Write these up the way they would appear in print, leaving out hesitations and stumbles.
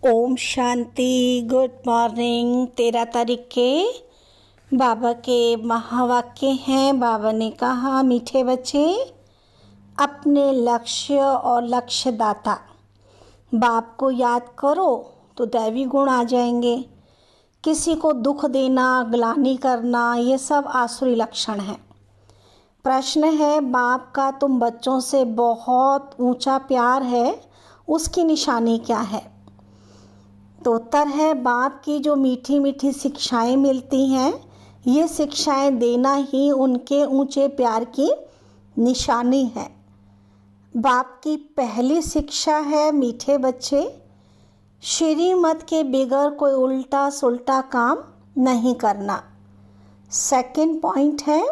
Om Shanti. Good morning. 13 तारीख के बाबा के महावाक्य हैं। बाबा ने कहा, मीठे बच्चे, अपने लक्ष्य और लक्ष्यदाता बाप को याद करो तो दैवी गुण आ जाएंगे। किसी को दुख देना, ग्लानि करना, ये सब आसुरी लक्षण है। प्रश्न है, बाप का तुम बच्चों से बहुत ऊंचा प्यार है, उसकी निशानी क्या है? तो उत्तर है, बाप की जो मीठी मीठी शिक्षाएं मिलती हैं, ये शिक्षाएं देना ही उनके ऊंचे प्यार की निशानी है। बाप की पहली शिक्षा है, मीठे बच्चे, श्रीमत के बगैर कोई उल्टा सुल्टा काम नहीं करना। सेकंड पॉइंट है,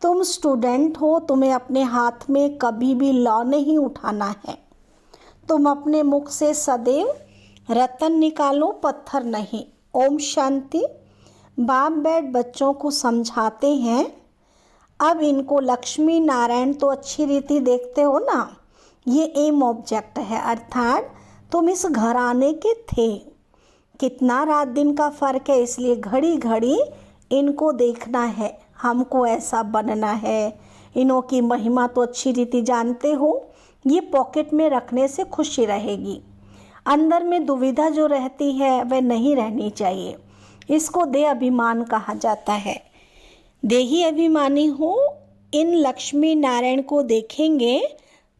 तुम स्टूडेंट हो, तुम्हें अपने हाथ में कभी भी लॉ नहीं उठाना है। तुम अपने मुख से सदैव रतन निकालो, पत्थर नहीं। ओम शांति। बाप बैठ बच्चों को समझाते हैं। अब इनको लक्ष्मी नारायण तो अच्छी रीति देखते हो ना, ये एम ऑब्जेक्ट है, अर्थात तुम इस घराने के थे। कितना रात दिन का फ़र्क है, इसलिए घड़ी घड़ी इनको देखना है, हमको ऐसा बनना है। इनों की महिमा तो अच्छी रीति जानते हो, ये पॉकेट में रखने से खुशी रहेगी। अंदर में दुविधा जो रहती है वह नहीं रहनी चाहिए। इसको देह अभिमान कहा जाता है। देही अभिमानी हो, इन लक्ष्मी नारायण को देखेंगे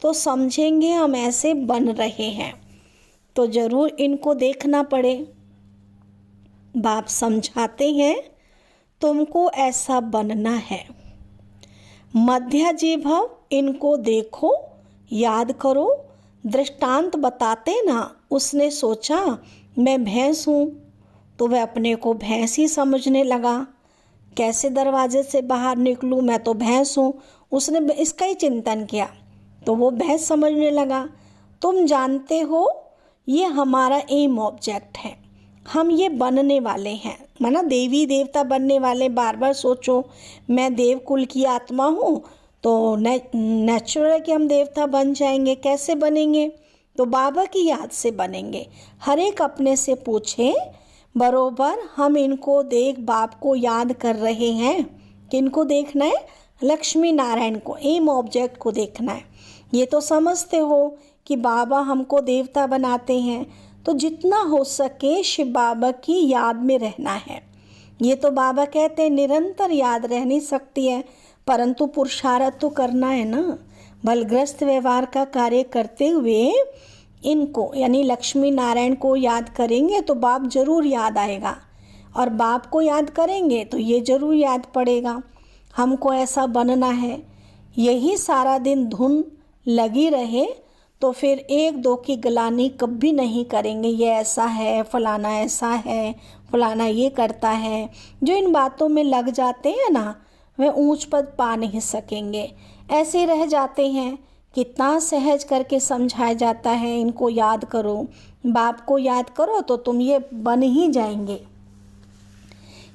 तो समझेंगे हम ऐसे बन रहे हैं, तो ज़रूर इनको देखना पड़े। बाप समझाते हैं, तुमको ऐसा बनना है। मध्याजी भव, इनको देखो, याद करो। दृष्टांत बताते ना, उसने सोचा मैं भैंस हूँ, तो वह अपने को भैंस ही समझने लगा। कैसे दरवाजे से बाहर निकलूँ, मैं तो भैंस हूँ। उसने इसका ही चिंतन किया तो वो भैंस समझने लगा। तुम जानते हो, ये हमारा एम ऑब्जेक्ट है, हम ये बनने वाले हैं, माना देवी देवता बनने वाले। बार बार सोचो, मैं देव कुल की आत्मा हूँ, तो नेचुरल है कि हम देवता बन जाएंगे। कैसे बनेंगे? तो बाबा की याद से बनेंगे। हर एक अपने से पूछे, बरोबर हम इनको देख बाप को याद कर रहे हैं। किनको देखना है? लक्ष्मी नारायण को, एम ऑब्जेक्ट को देखना है। ये तो समझते हो कि बाबा हमको देवता बनाते हैं, तो जितना हो सके शिव बाबा की याद में रहना है। ये तो बाबा कहते हैं निरंतर याद रह नहीं सकती है, परंतु पुरुषार्थ तो करना है ना। बलग्रस्त व्यवहार का कार्य करते हुए इनको यानी लक्ष्मी नारायण को याद करेंगे तो बाप जरूर याद आएगा, और बाप को याद करेंगे तो ये जरूर याद पड़ेगा। हमको ऐसा बनना है, यही सारा दिन धुन लगी रहे तो फिर एक दो की ग्लानि कभी नहीं करेंगे। ये ऐसा है, फलाना ऐसा है, फलाना ये करता है। जो इन बातों में लग जाते हैं ना, वे ऊंच पद पा नहीं सकेंगे, ऐसे रह जाते हैं। कितना सहज करके समझाया जाता है, इनको याद करो, बाप को याद करो तो तुम ये बन ही जाएंगे।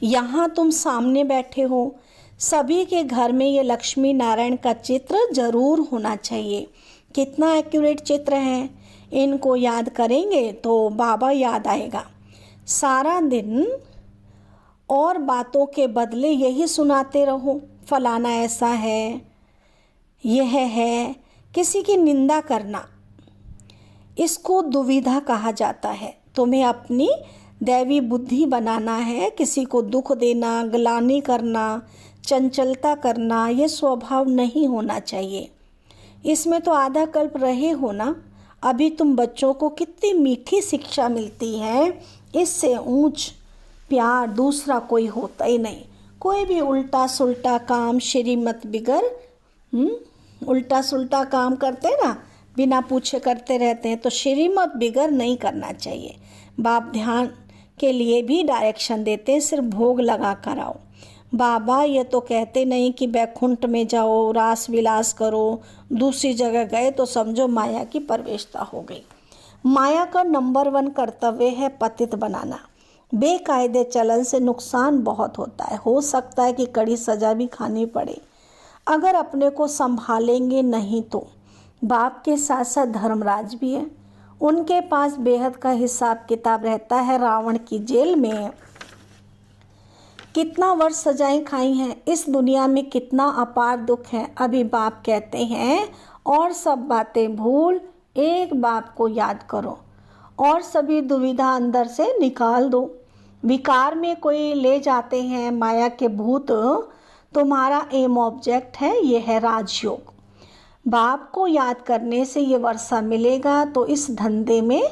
यहाँ तुम सामने बैठे हो, सभी के घर में ये लक्ष्मी नारायण का चित्र जरूर होना चाहिए। कितना एक्यूरेट चित्र है, इनको याद करेंगे तो बाबा याद आएगा। सारा दिन और बातों के बदले यही सुनाते रहो, फलाना ऐसा है, यह है। किसी की निंदा करना, इसको दुविधा कहा जाता है। तुम्हें अपनी दैवी बुद्धि बनाना है। किसी को दुख देना, ग्लानि करना, चंचलता करना, ये स्वभाव नहीं होना चाहिए। इसमें तो आधा कल्प रहे हो ना। अभी तुम बच्चों को कितनी मीठी शिक्षा मिलती है, इससे ऊंच प्यार दूसरा कोई होता ही नहीं। कोई भी उल्टा सुल्टा काम श्रीमत बिगर उल्टा सुल्टा काम करते ना, बिना पूछे करते रहते हैं, तो श्रीमत बिगर नहीं करना चाहिए। बाप ध्यान के लिए भी डायरेक्शन देते हैं, सिर्फ भोग लगा कर आओ। बाबा ये तो कहते नहीं कि बैकुंठ में जाओ, रास विलास करो, दूसरी जगह गए तो समझो माया की प्रवेशता हो गई। माया का नंबर 1 कर्तव्य है पतित बनाना। बेकायदे चलन से नुकसान बहुत होता है, हो सकता है कि कड़ी सजा भी खानी पड़े अगर अपने को संभालेंगे नहीं तो। बाप के साथ साथ धर्मराज भी है, उनके पास बेहद का हिसाब किताब रहता है। रावण की जेल में कितना वर्ष सजाएं खाई हैं, इस दुनिया में कितना अपार दुख है। अभी बाप कहते हैं और सब बातें भूल, एक बाप को याद करो और सभी दुविधा अंदर से निकाल दो। विकार में कोई ले जाते हैं माया के भूत, तुम्हारा एम ऑब्जेक्ट है, ये है राजयोग। बाप को याद करने से ये वर्षा मिलेगा, तो इस धंधे में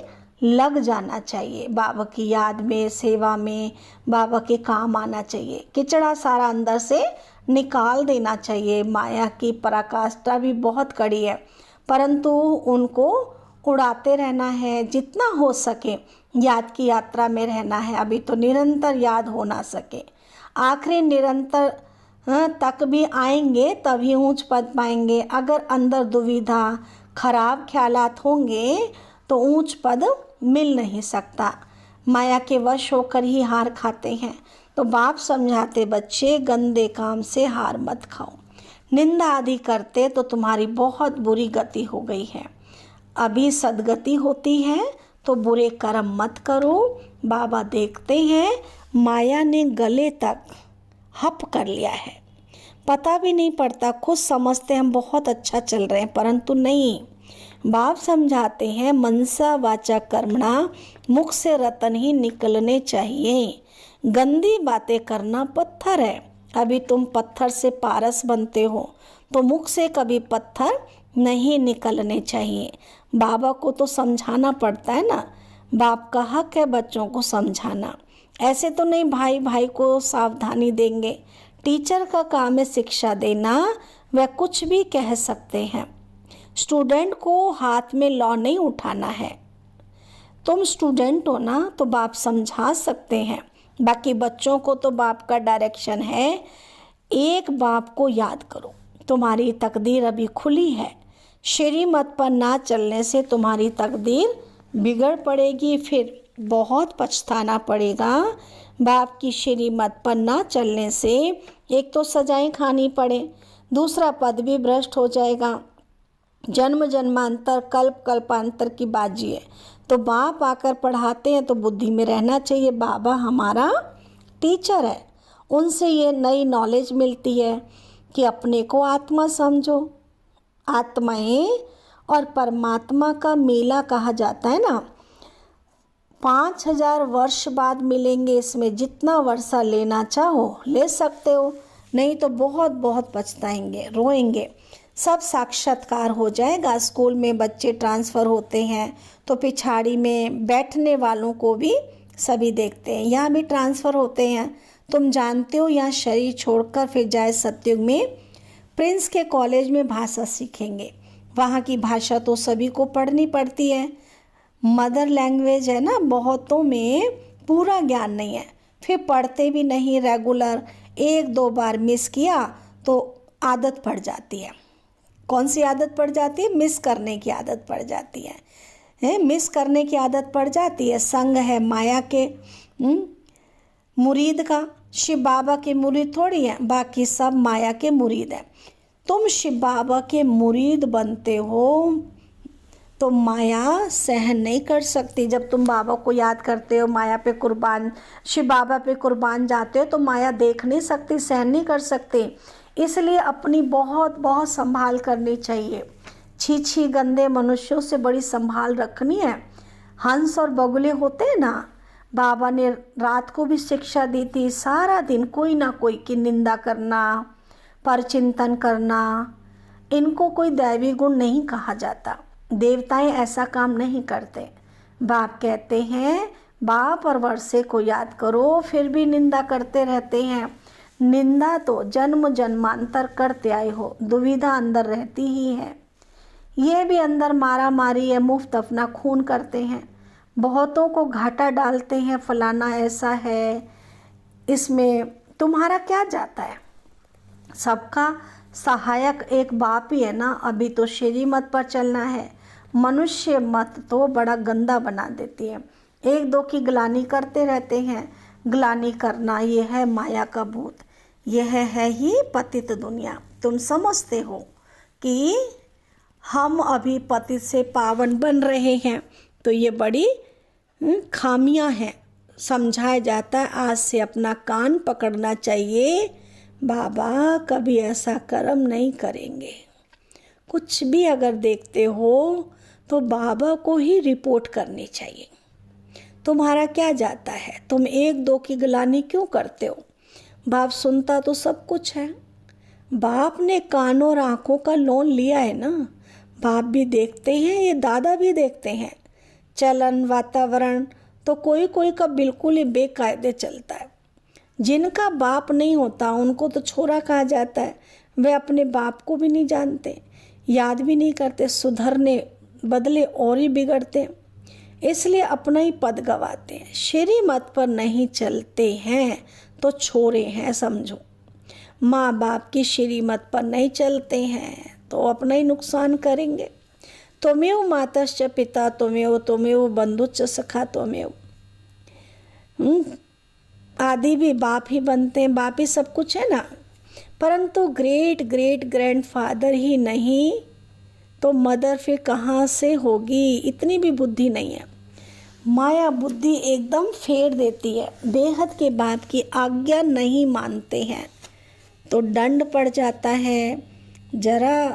लग जाना चाहिए। बाबा की याद में, सेवा में, बाबा के काम आना चाहिए। किचड़ा सारा अंदर से निकाल देना चाहिए। माया की पराकाष्ठा भी बहुत कड़ी है, परंतु उनको उड़ाते रहना है। जितना हो सके याद की यात्रा में रहना है। अभी तो निरंतर याद हो ना सके, आखिरी निरंतर तक भी आएंगे तभी ऊंच पद पाएंगे। अगर अंदर दुविधा, खराब ख्यालात होंगे तो ऊंच पद मिल नहीं सकता। माया के वश होकर ही हार खाते हैं। तो बाप समझाते, बच्चे गंदे काम से हार मत खाओ। निंदा आदि करते तो तुम्हारी बहुत बुरी गति हो गई है। अभी सदगति होती है तो बुरे कर्म मत करो। बाबा देखते हैं माया ने गले तक हप कर लिया है, पता भी नहीं पड़ता। खुद समझते हम बहुत अच्छा चल रहे हैं, परंतु नहीं। बाप समझाते हैं मनसा वाचा कर्मणा, मुख से रतन ही निकलने चाहिए। गंदी बातें करना पत्थर है। अभी तुम पत्थर से पारस बनते हो, तो मुख से कभी पत्थर नहीं निकलने चाहिए। बाबा को तो समझाना पड़ता है ना, बाप का हक है बच्चों को समझाना। ऐसे तो नहीं भाई भाई को सावधानी देंगे। टीचर का काम है शिक्षा देना, वह कुछ भी कह सकते हैं। स्टूडेंट को हाथ में लॉ नहीं उठाना है। तुम स्टूडेंट हो ना, तो बाप समझा सकते हैं। बाकी बच्चों को तो बाप का डायरेक्शन है, एक बाप को याद करो। तुम्हारी तकदीर अभी खुली है। श्रीमत पर ना चलने से तुम्हारी तकदीर बिगड़ पड़ेगी, फिर बहुत पछताना पड़ेगा। बाप की श्रीमत पर ना चलने से एक तो सजाएं खानी पड़े, दूसरा पद भी भ्रष्ट हो जाएगा। जन्म जन्मांतर, कल्प कल्पांतर की बाजी है। तो बाप आकर पढ़ाते हैं तो बुद्धि में रहना चाहिए, बाबा हमारा टीचर है। उनसे ये नई नॉलेज मिलती है कि अपने को आत्मा समझो। आत्माएं और परमात्मा का मेला कहा जाता है ना। 5000 वर्ष बाद मिलेंगे। इसमें जितना वर्षा लेना चाहो ले सकते हो, नहीं तो बहुत बहुत पछताएंगे, रोएंगे। सब साक्षात्कार हो जाएगा। स्कूल में बच्चे ट्रांसफ़र होते हैं तो पिछाड़ी में बैठने वालों को भी सभी देखते हैं। यहाँ भी ट्रांसफ़र होते हैं, तुम जानते हो। यहाँ शरीर छोड़कर फिर जाए सतयुग में प्रिंस के कॉलेज में भाषा सीखेंगे। वहाँ की भाषा तो सभी को पढ़नी पड़ती है, मदर लैंग्वेज है ना। बहुतों में पूरा ज्ञान नहीं है, फिर पढ़ते भी नहीं रेगुलर। 1-2 बार मिस किया तो आदत पड़ जाती है। कौन सी आदत पड़ जाती है? मिस करने की आदत पड़ जाती है। मिस करने की आदत पड़ जाती है। संग है माया के मुरीद का, शिव बाबा के मुरीद थोड़ी है, बाकी सब माया के मुरीद हैं। तुम शिव बाबा के मुरीद बनते हो तो माया सहन नहीं कर सकती। जब तुम बाबा को याद करते हो, माया पे कुर्बान, शिव बाबा पे कुर्बान जाते हो, तो माया देख नहीं सकती, सहन नहीं कर सकती। इसलिए अपनी बहुत बहुत संभाल करनी चाहिए। छी गंदे मनुष्यों से बड़ी संभाल रखनी है। हंस और बगुले होते हैं ना, बाबा ने रात को भी शिक्षा दी थी। सारा दिन कोई ना कोई की निंदा करना, परचिंतन करना, इनको कोई दैवी गुण नहीं कहा जाता। देवताएं ऐसा काम नहीं करते। बाप कहते हैं बाप और वर्षे को याद करो, फिर भी निंदा करते रहते हैं। निंदा तो जन्म जन्मांतर करते आए हो, दुविधा अंदर रहती ही है। ये भी अंदर मारा मारी है, मुफ्त अपना खून करते हैं, बहुतों को घाटा डालते हैं, फलाना ऐसा है। इसमें तुम्हारा क्या जाता है? सबका सहायक एक बाप ही है ना। अभी तो श्रीमत पर चलना है। मनुष्य मत तो बड़ा गंदा बना देती है, 1-2 की ग्लानि करते रहते हैं। ग्लानि करना ये है माया का भूत, यह है ही पतित दुनिया। तुम समझते हो कि हम अभी पतित से पावन बन रहे हैं, तो ये बड़ी खामियां हैं। समझाया जाता है आज से अपना कान पकड़ना चाहिए, बाबा कभी ऐसा कर्म नहीं करेंगे। कुछ भी अगर देखते हो तो बाबा को ही रिपोर्ट करनी चाहिए। तुम्हारा क्या जाता है, तुम एक दो की गिलानी क्यों करते हो? बाप सुनता तो सब कुछ है। बाप ने कानों और आँखों का लोन लिया है ना। बाप भी देखते हैं, ये दादा भी देखते हैं। चलन वातावरण तो कोई कोई का बिल्कुल ही बेकायदे चलता है। जिनका बाप नहीं होता उनको तो छोरा कहा जाता है। वे अपने बाप को भी नहीं जानते, याद भी नहीं करते, सुधरने बदले और ही बिगड़ते, इसलिए अपना ही पद गवाते हैं। श्रीमत पर नहीं चलते हैं तो छोरे हैं समझो। माँ बाप की श्रीमत पर नहीं चलते हैं तो अपना ही नुकसान करेंगे। त्वमेव मातश्च पिता त्वमेव बंधुश्च सखा त्वमेव। आदि भी बाप ही बनते हैं, बाप ही सब कुछ है ना। परंतु ग्रेट ग्रेट ग्रैंडफादर ही नहीं तो मदर फिर कहाँ से होगी? इतनी भी बुद्धि नहीं है। माया बुद्धि एकदम फेर देती है। बेहद के बाप की आज्ञा नहीं मानते हैं तो दंड पड़ जाता है। जरा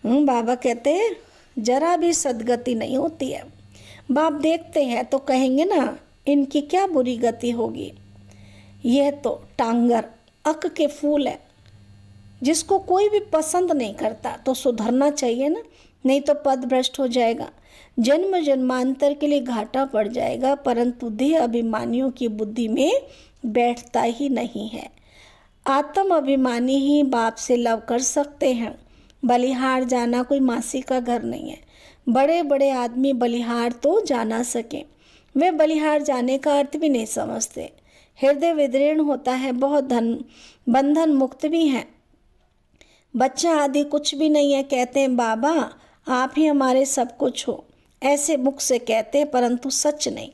बाबा कहते हैं जरा भी सदगति नहीं होती है। बाप देखते हैं तो कहेंगे ना इनकी क्या बुरी गति होगी। यह तो टांगर अक के फूल है, जिसको कोई भी पसंद नहीं करता तो सुधरना चाहिए ना, नहीं तो पद भ्रष्ट हो जाएगा, जन्म जन्मांतर के लिए घाटा पड़ जाएगा। परंतु देह अभिमानियों की बुद्धि में बैठता ही नहीं है। आत्म अभिमानी ही बाप से लव कर सकते हैं। बलिहार जाना कोई मासी का घर नहीं है। बड़े बड़े आदमी बलिहार तो जा ना सके, वे बलिहार जाने का अर्थ भी नहीं समझते। हृदय विदीर्ण होता है, बहुत बंधन मुक्त भी हैं। बच्चा आदि कुछ भी नहीं है, कहते हैं बाबा आप ही हमारे सब कुछ हो, ऐसे मुख से कहते हैं परंतु सच नहीं।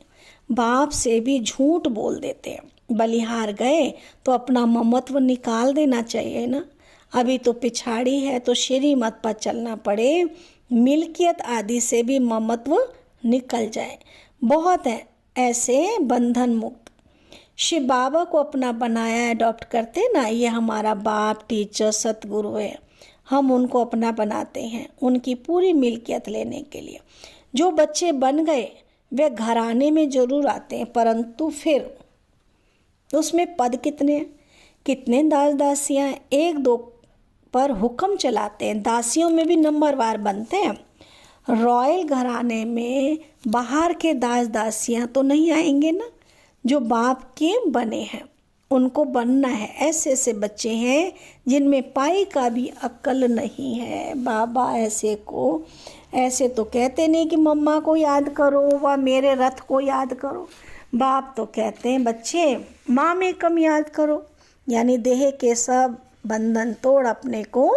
बाप से भी झूठ बोल देते हैं। बलिहार गए तो अपना ममत्व निकाल देना चाहिए ना। अभी तो पिछाड़ी है तो श्रीमत पर चलना पड़े, मिल्कियत आदि से भी ममत्व निकल जाए। बहुत है ऐसे बंधन मुक्त। शिव बाबा को अपना बनाया, अडॉप्ट करते ना, ये हमारा बाप टीचर सतगुरु है, हम उनको अपना बनाते हैं उनकी पूरी मिल्कियत लेने के लिए। जो बच्चे बन गए वे घराने में जरूर आते हैं, परंतु फिर उसमें पद कितने दास दासियाँ हैं, एक दो पर हुक्म चलाते हैं। दासियों में भी नंबरवार बनते हैं। रॉयल घराने में बाहर के दास दासियाँ तो नहीं आएंगे ना। जो बाप के बने हैं उनको बनना है। ऐसे ऐसे बच्चे हैं जिनमें पाई का भी अक्ल नहीं है। बाबा ऐसे तो कहते नहीं कि मम्मा को याद करो व मेरे रथ को याद करो। बाप तो कहते हैं बच्चे माँ में कम याद करो, यानी देह के सब बंधन तोड़ अपने को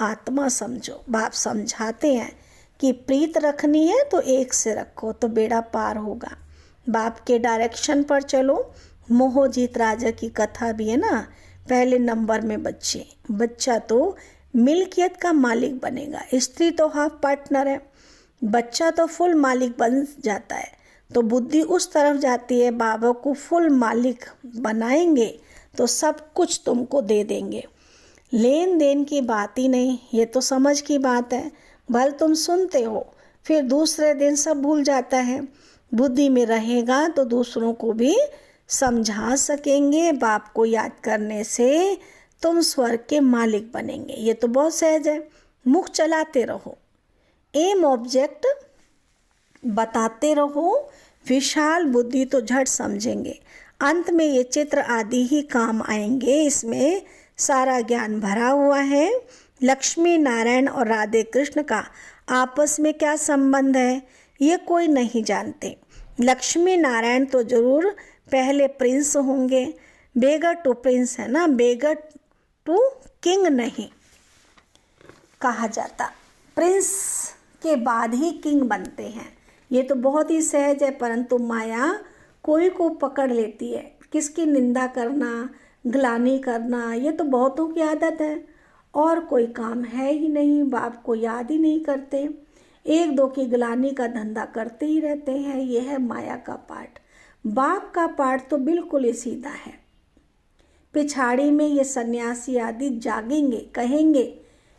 आत्मा समझो। बाप समझाते हैं कि प्रीत रखनी है तो एक से रखो तो बेड़ा पार होगा। बाप के डायरेक्शन पर चलो। मोहजीत राजा की कथा भी है ना। पहले नंबर में बच्चा तो मिल्कियत का मालिक बनेगा। स्त्री तो हाफ पार्टनर है, बच्चा तो फुल मालिक बन जाता है। तो बुद्धि उस तरफ जाती है, बाबा को फुल मालिक बनाएंगे तो सब कुछ तुमको दे देंगे। लेन देन की बात ही नहीं, ये तो समझ की बात है। भले तुम सुनते हो फिर दूसरे दिन सब भूल जाता है। बुद्धि में रहेगा तो दूसरों को भी समझा सकेंगे। बाप को याद करने से तुम स्वर्ग के मालिक बनेंगे। ये तो बहुत सहज है। मुख चलाते रहो, एम ऑब्जेक्ट बताते रहो, विशाल बुद्धि तो झट समझेंगे। अंत में ये चित्र आदि ही काम आएंगे। इसमें सारा ज्ञान भरा हुआ है। लक्ष्मी नारायण और राधे कृष्ण का आपस में क्या संबंध है ये कोई नहीं जानते। लक्ष्मी नारायण तो जरूर पहले प्रिंस होंगे। बेगर टू प्रिंस है ना, बेगर टू किंग नहीं कहा जाता। प्रिंस के बाद ही किंग बनते हैं। ये तो बहुत ही सहज है, परंतु माया कोई को पकड़ लेती है। किसकी निंदा करना, ग्लानि करना, ये तो बहुतों की आदत है। और कोई काम है ही नहीं, बाप को याद ही नहीं करते। एक दो की गिलानी का धंधा करते ही रहते हैं। यह है माया का पाठ। बाप का पाठ तो बिल्कुल ही सीधा है। पिछाड़ी में ये सन्यासी आदि जागेंगे, कहेंगे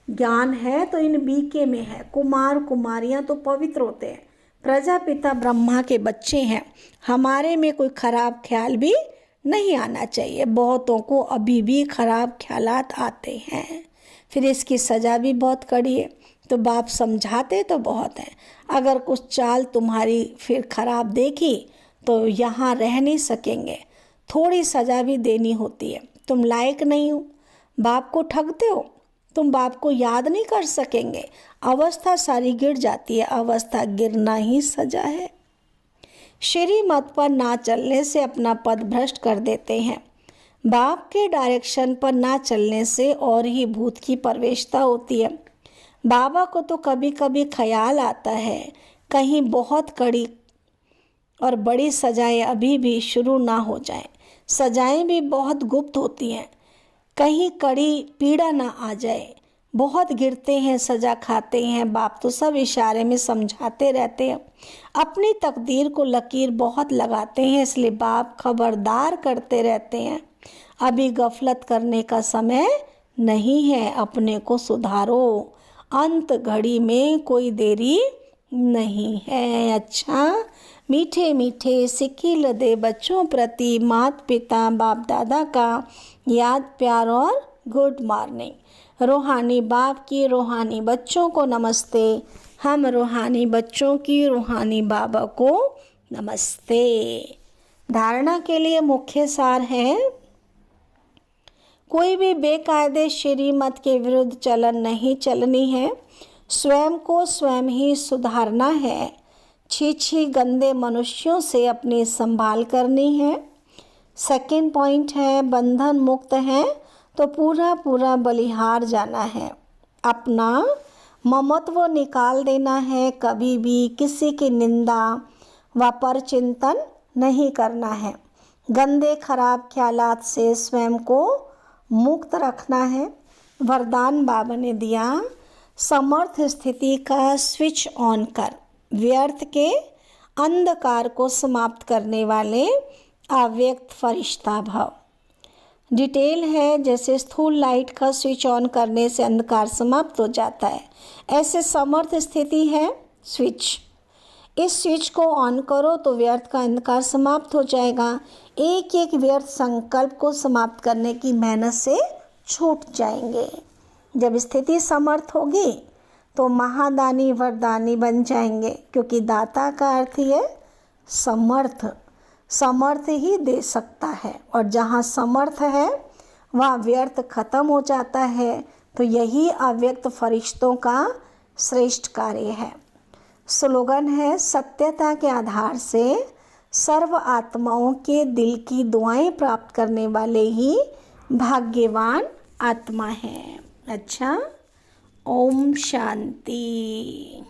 ज्ञान है तो इन बीके में है। कुमार कुमारियां तो पवित्र होते हैं, प्रजापिता ब्रह्मा के बच्चे हैं, हमारे में कोई खराब ख्याल भी नहीं आना चाहिए। बहुतों को अभी भी खराब ख्यालात आते हैं, फिर इसकी सज़ा भी बहुत कड़ी है। तो बाप समझाते तो बहुत हैं, अगर कुछ चाल तुम्हारी फिर खराब देखी तो यहाँ रह नहीं सकेंगे, थोड़ी सज़ा भी देनी होती है। तुम लायक नहीं हो, बाप को ठगते हो, तुम बाप को याद नहीं कर सकेंगे, अवस्था सारी गिर जाती है। अवस्था गिरना ही सजा है। श्रीमत पर ना चलने से अपना पद भ्रष्ट कर देते हैं। बाप के डायरेक्शन पर ना चलने से और ही भूत की प्रवेशता होती है। बाबा को तो कभी कभी ख्याल आता है कहीं बहुत कड़ी और बड़ी सजाएं अभी भी शुरू ना हो जाएं। सजाएं भी बहुत गुप्त होती हैं, कहीं कड़ी पीड़ा ना आ जाए। बहुत गिरते हैं, सजा खाते हैं। बाप तो सब इशारे में समझाते रहते हैं। अपनी तकदीर को लकीर बहुत लगाते हैं, इसलिए बाप खबरदार करते रहते हैं, अभी गफलत करने का समय नहीं है, अपने को सुधारो, अंत घड़ी में कोई देरी नहीं है। अच्छा, मीठे मीठे सिक्किल दे बच्चों प्रति माता पिता बाप दादा का याद प्यार और गुड मॉर्निंग। रूहानी बाप की रूहानी बच्चों को नमस्ते। हम रूहानी बच्चों की रूहानी बाबा को नमस्ते। धारणा के लिए मुख्य सार है, कोई भी बेकायदे श्रीमत के विरुद्ध चलन नहीं चलनी है, स्वयं को स्वयं ही सुधारना है, छी गंदे मनुष्यों से अपनी संभाल करनी है। सेकंड पॉइंट है, बंधन मुक्त है तो पूरा पूरा बलिहार जाना है, अपना ममत्व निकाल देना है, कभी भी किसी की निंदा व परचिंतन नहीं करना है, गंदे खराब ख्यालात से स्वयं को मुक्त रखना है। वरदान बाबा ने दिया, समर्थ स्थिति का स्विच ऑन कर, व्यर्थ के अंधकार को समाप्त करने वाले अव्यक्त फरिश्ता भव। डिटेल है, जैसे स्थूल लाइट का स्विच ऑन करने से अंधकार समाप्त हो जाता है, ऐसे समर्थ स्थिति है स्विच। इस स्विच को ऑन करो तो व्यर्थ का अंधकार समाप्त हो जाएगा। एक एक व्यर्थ संकल्प को समाप्त करने की मेहनत से छूट जाएंगे। जब स्थिति समर्थ होगी तो महादानी वरदानी बन जाएंगे, क्योंकि दाता का अर्थ ही है समर्थ। समर्थ ही दे सकता है, और जहाँ समर्थ है वहाँ व्यर्थ खत्म हो जाता है। तो यही अव्यक्त फरिश्तों का श्रेष्ठ कार्य है। स्लोगन है, सत्यता के आधार से सर्व आत्माओं के दिल की दुआएं प्राप्त करने वाले ही भाग्यवान आत्मा है। अच्छा, ओम शांति।